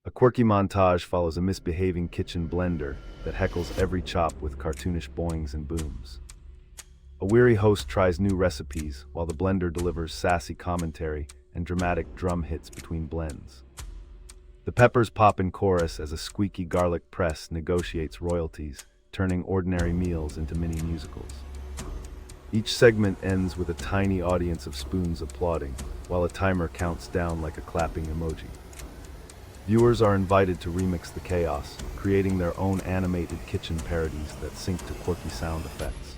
A quirky montage follows a misbehaving kitchen blender that heckles every chop with cartoonish boings and booms. A weary host tries new recipes, while the blender delivers sassy commentary and dramatic drum hits between blends. The peppers pop in chorus as a squeaky garlic press negotiates royalties, turning ordinary meals into mini musicals. Each segment ends with a tiny audience of spoons applauding, while a timer counts down like a clapping emoji. Viewers are invited to remix the chaos, creating their own animated kitchen parodies that sync to quirky sound effects.